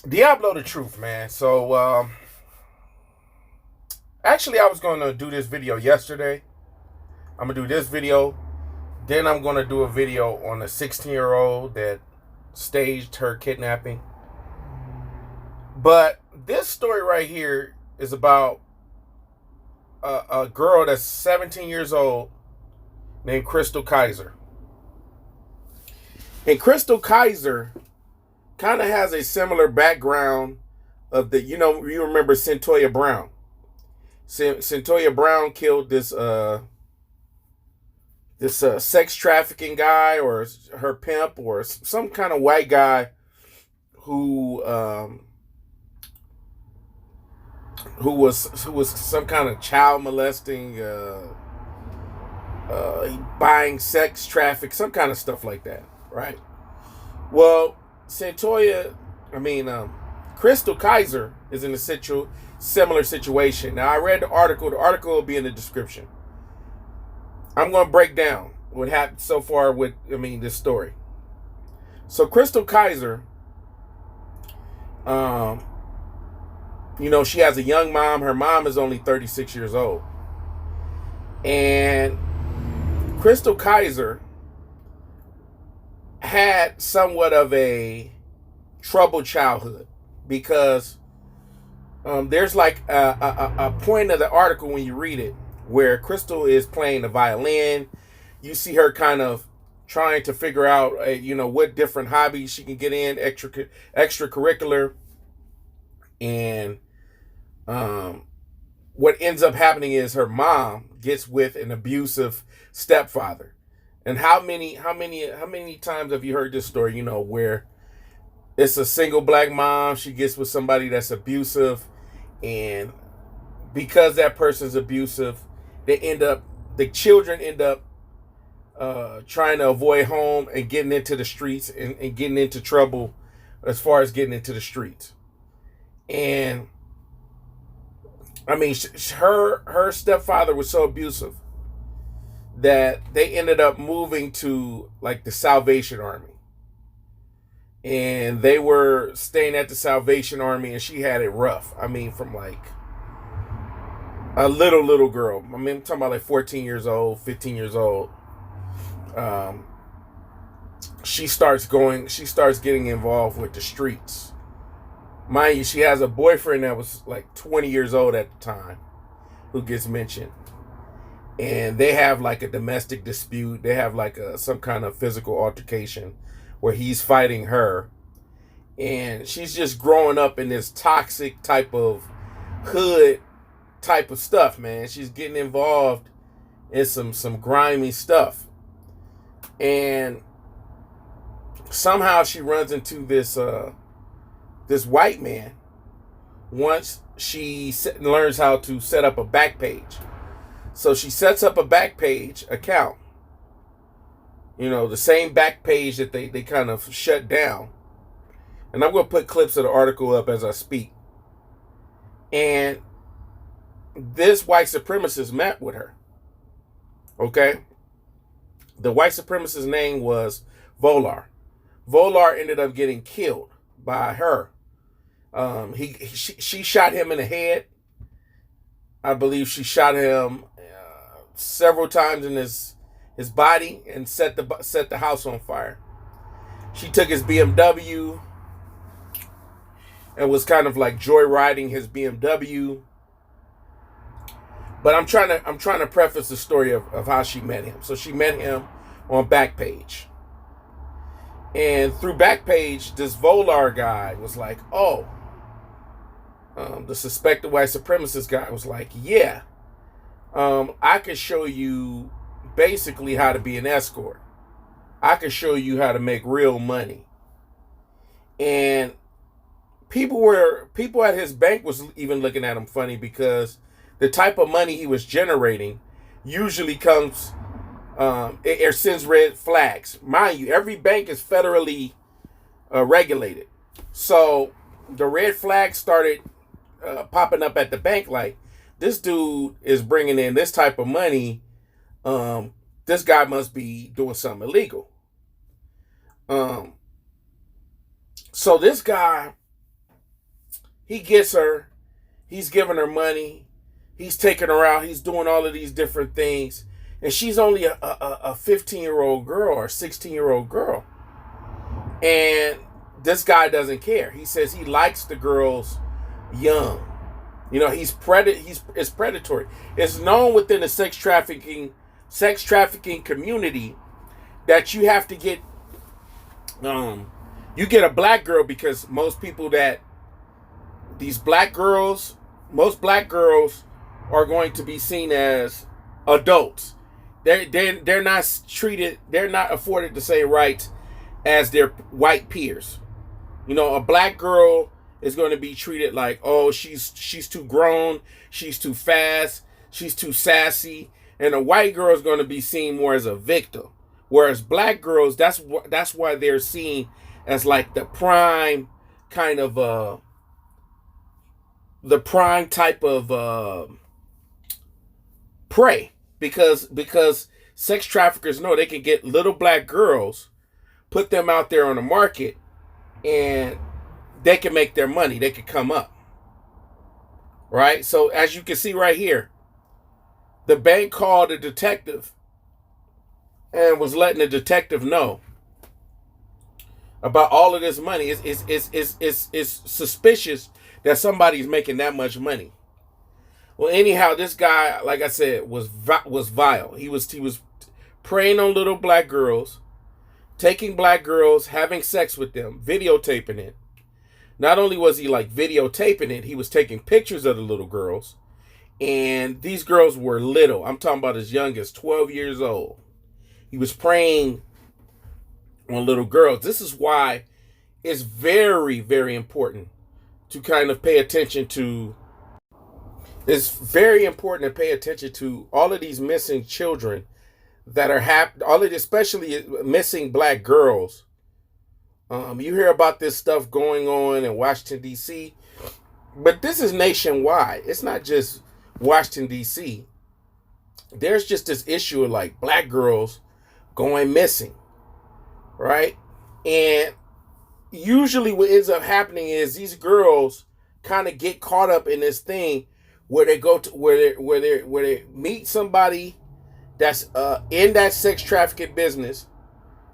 Diablo the truth, man. So, actually, I was going to do this video yesterday. I'm going to do this video. Then I'm going to do a video on a 16-year-old that staged her kidnapping. But this story right here is about a girl that's 17 years old named Chrystul Kizer. And Chrystul Kizer kind of has a similar background of you remember Centoya Brown. Centoya Brown killed this sex trafficking guy or her pimp or some kind of white guy who who was some kind of child molesting, buying sex traffic, some kind of stuff like that, right? Well, Santoya, I mean, Chrystul Kizer is in a similar situation. Now, I read the article. The article will be in the description. I'm going to break down what happened so far with, this story. So, Chrystul Kizer, she has a young mom. Her mom is only 36 years old. And Chrystul Kizer had somewhat of a troubled childhood because there's like a point of the article when you read it where Chrystul is playing the violin. You see her kind of trying to figure out, what different hobbies she can get in, extracurricular. And what ends up happening is her mom gets with an abusive stepfather. And how many times have you heard this story, where it's a single black mom, she gets with somebody that's abusive, and because that person's abusive, the children end up trying to avoid home and getting into the streets and getting into trouble as far as getting into the streets. And her stepfather was so abusive that they ended up moving to like the Salvation Army. And they were staying at the Salvation Army, and she had it rough. From like a little girl. I'm talking about like 14 years old, 15 years old. She starts getting involved with the streets. Mind you, she has a boyfriend that was like 20 years old at the time who gets mentioned. And they have like a domestic dispute. They have like some kind of physical altercation where he's fighting her. And she's just growing up in this toxic type of hood type of stuff, man. She's getting involved in some grimy stuff. And somehow she runs into this white man once she learns how to set up a back page. So she sets up a back page account. The same back page that they kind of shut down. And I'm going to put clips of the article up as I speak. And this white supremacist met with her. Okay? The white supremacist's name was Volar. Volar ended up getting killed by her. She shot him in the head. I believe she shot him several times in his body and set the house on fire. She took his BMW and was kind of like joyriding his BMW. But I'm trying to preface the story of how she met him. So she met him on Backpage. And through Backpage, this Volar guy was like, oh, the suspected white supremacist guy was like, yeah, I could show you basically how to be an escort. I could show you how to make real money. And people at his bank was even looking at him funny because the type of money he was generating usually comes it sends red flags. Mind you, every bank is federally regulated. So the red flags started popping up at the bank like, this dude is bringing in this type of money. This guy must be doing something illegal. So this guy he gets her. He's giving her money. He's taking her out. He's doing all of these different things. And she's only a 15-year-old girl or 16-year-old girl. And this guy doesn't care. He says he likes the girls young. You know, it's predatory. It's known within the sex trafficking community that you have to get you get a black girl, because most black girls are going to be seen as adults. They're not treated, they're not afforded the same rights as their white peers. You know, a black girl is going to be treated like, oh, she's too grown, she's too fast, she's too sassy, and a white girl is going to be seen more as a victim. Whereas black girls, that's why they're seen as like the prime kind of the prime type of prey, because sex traffickers know they can get little black girls, put them out there on the market, and they can make their money. They can come up. Right? So as you can see right here, the bank called a detective and was letting the detective know about all of this money. It's suspicious that somebody's making that much money. Well, anyhow, this guy, like I said, was vile. He was preying on little black girls, taking black girls, having sex with them, videotaping it. Not only was he like videotaping it, he was taking pictures of the little girls. And these girls were little. I'm talking about as young as 12 years old. He was preying on little girls. This is why it's very, very important to kind of pay attention to. It's very important to pay attention to all of these missing children that are especially missing black girls. You hear about this stuff going on in Washington, D.C., but this is nationwide. It's not just Washington, D.C. There's just this issue of like black girls going missing, right? And usually what ends up happening is these girls kind of get caught up in this thing where they go to where they meet somebody that's in that sex trafficking business.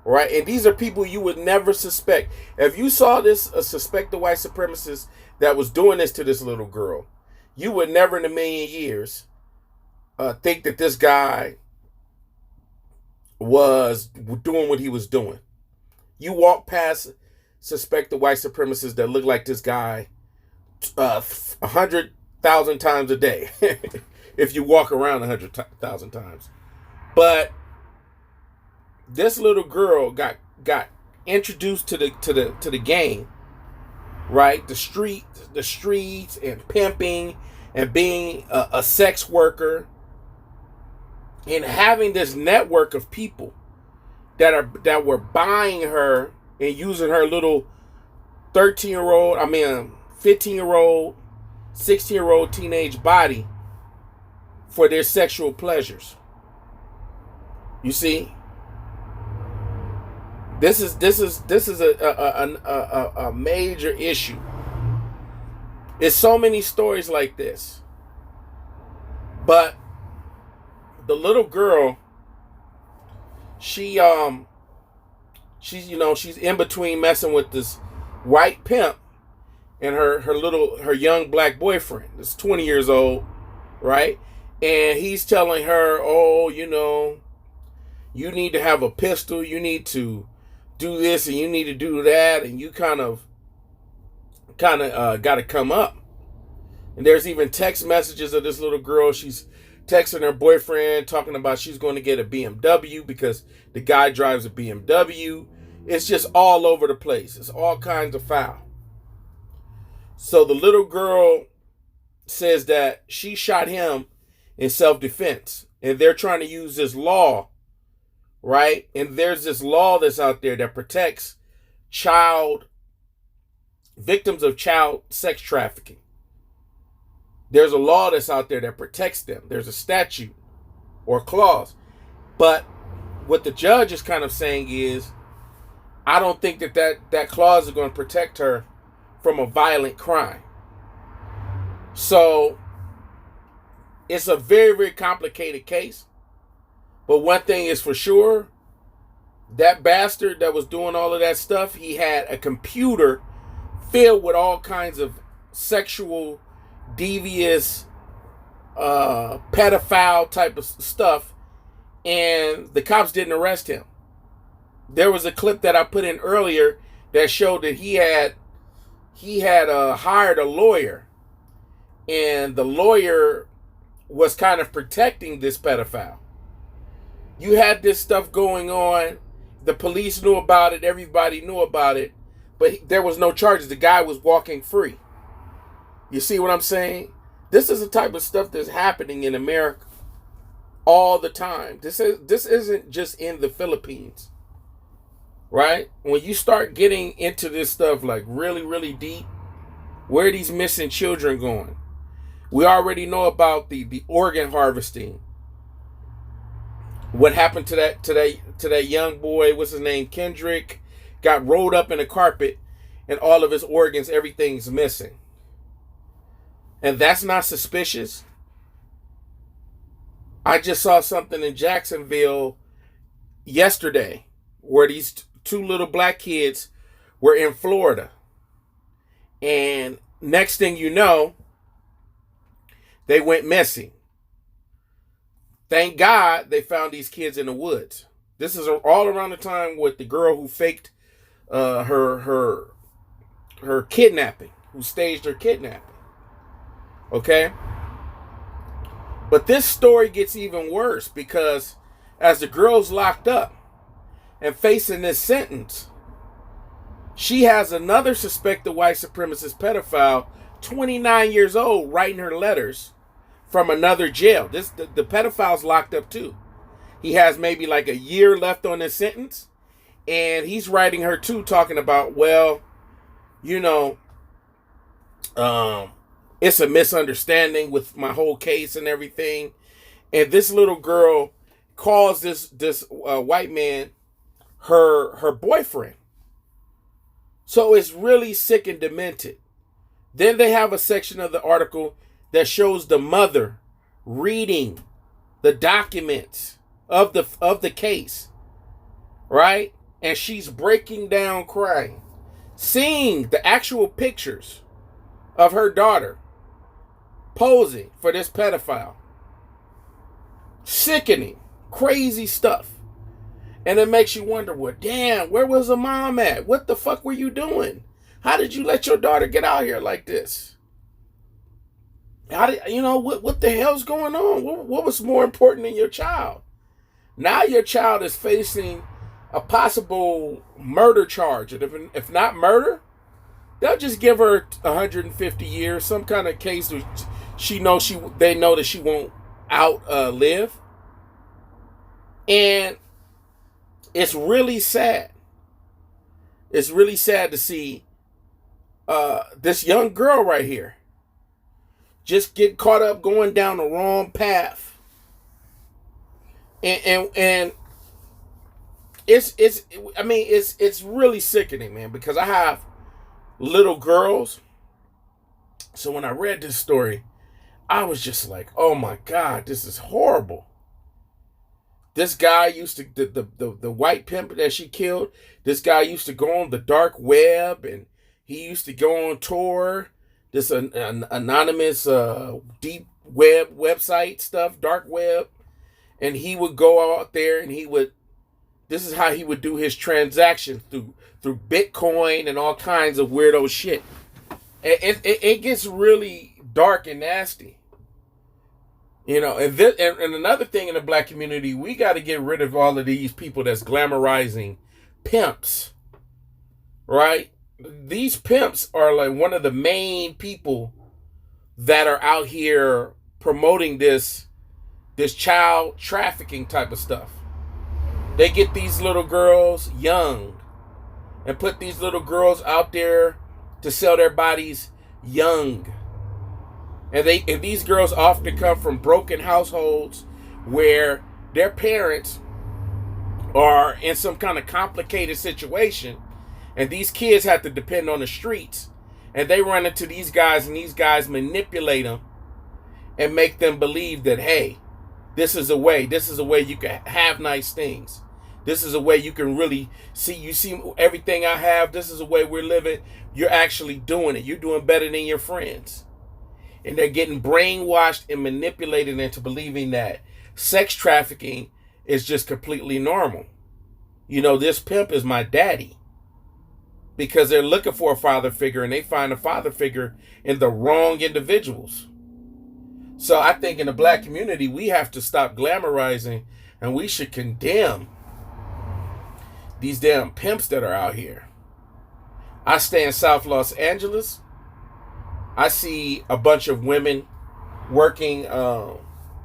Right, and these are people you would never suspect. If you saw a suspected white supremacist that was doing this to this little girl, you would never in a million years think that this guy was doing what he was doing. You walk past suspected white supremacists that look like this guy 100,000 times a day, if you walk around 100,000 times, but this little girl got introduced to the game, right? The streets and pimping and being a sex worker, and having this network of people that were buying her and using her little 15-year-old, 16-year-old teenage body for their sexual pleasures. You see? This is a major issue. There's so many stories like this. But the little girl, she's in between messing with this white pimp and her young black boyfriend. That's 20 years old, right? And he's telling her, oh, you need to have a pistol, you need to do this and you need to do that, and you kind of got to come up. And there's even text messages of this little girl. She's texting her boyfriend talking about she's going to get a BMW because the guy drives a BMW. It's just all over the place. It's all kinds of foul. So the little girl says that she shot him in self-defense, and they're trying to use this law, right? And there's this law that's out there that protects victims of child sex trafficking. There's a law that's out there that protects them. There's a statute or clause. But what the judge is kind of saying is, I don't think that clause is going to protect her from a violent crime. So it's a very, very complicated case. But one thing is for sure, that bastard that was doing all of that stuff, he had a computer filled with all kinds of sexual, devious, pedophile type of stuff, and the cops didn't arrest him. There was a clip that I put in earlier that showed that he had hired a lawyer, and the lawyer was kind of protecting this pedophile. You had this stuff going on. The police knew about it. Everybody knew about it. But there was no charges. The guy was walking free. You see what I'm saying? This is the type of stuff that's happening in America all the time. This isn't just in the Philippines. Right? When you start getting into this stuff like really, really deep, where are these missing children going? We already know about the organ harvesting. What happened to that young boy? What's his name? Kendrick got rolled up in a carpet, and all of his organs, everything's missing. And that's not suspicious. I just saw something in Jacksonville yesterday where these two little black kids were in Florida, and next thing you know, they went missing. Thank God they found these kids in the woods. This is all around the time with the girl who faked her kidnapping, who staged her kidnapping. Okay? But this story gets even worse because as the girl's locked up and facing this sentence, she has another suspected white supremacist pedophile, 29 years old, writing her letters from another jail. The pedophile's locked up too. He has maybe like a year left on his sentence, and he's writing her too, talking about, well, you know, it's a misunderstanding with my whole case and everything. And this little girl calls this white man her boyfriend. So it's really sick and demented. Then they have a section of the article that shows the mother reading the documents of the case, right? And she's breaking down crying, seeing the actual pictures of her daughter posing for this pedophile. Sickening, crazy stuff. And it makes you wonder, well, damn, where was the mom at? What the fuck were you doing? How did you let your daughter get out here like this? How did, what the hell's going on? What was more important than your child? Now your child is facing a possible murder charge. And if not murder, they'll just give her 150 years, some kind of case where they know that she won't outlive. And it's really sad. It's really sad to see this young girl right here just get caught up going down the wrong path. And it's really sickening, man, because I have little girls. So when I read this story, I was just like, oh my God, this is horrible. This guy used to, the white pimp that she killed, this guy used to go on the dark web, and he used to go on tour, this an anonymous deep web website stuff, dark web, and he would go out there and this is how he would do his transactions through Bitcoin and all kinds of weirdo shit. It gets really dark and nasty. And another thing in the black community, we got to get rid of all of these people that's glamorizing pimps, right? These pimps are like one of the main people that are out here promoting this child trafficking type of stuff. They get these little girls young and put these little girls out there to sell their bodies young. And these girls often come from broken households where their parents are in some kind of complicated situation, and these kids have to depend on the streets. And they run into these guys, and these guys manipulate them and make them believe that, hey, this is a way you can have nice things. This is a way you can really see everything I have. This is a way we're living. You're actually doing it. You're doing better than your friends. And they're getting brainwashed and manipulated into believing that sex trafficking is just completely normal. You know, this pimp is my daddy. Because they're looking for a father figure, and they find a father figure in the wrong individuals. So I think in the black community, we have to stop glamorizing, and we should condemn these damn pimps that are out here. I stay in South Los Angeles. I see a bunch of women working,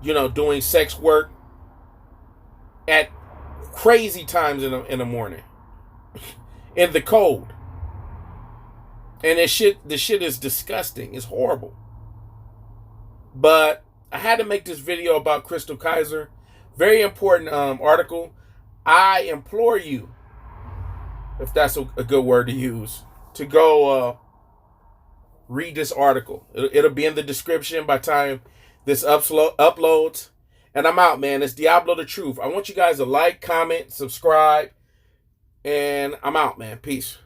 doing sex work at crazy times in the morning, in the cold. And the shit is disgusting. It's horrible. But I had to make this video about Chrystul Kizer. Very important article. I implore you, if that's a good word to use, to go read this article. It'll be in the description by the time this uploads. And I'm out, man. It's Diablo the Truth. I want you guys to like, comment, subscribe. And I'm out, man. Peace.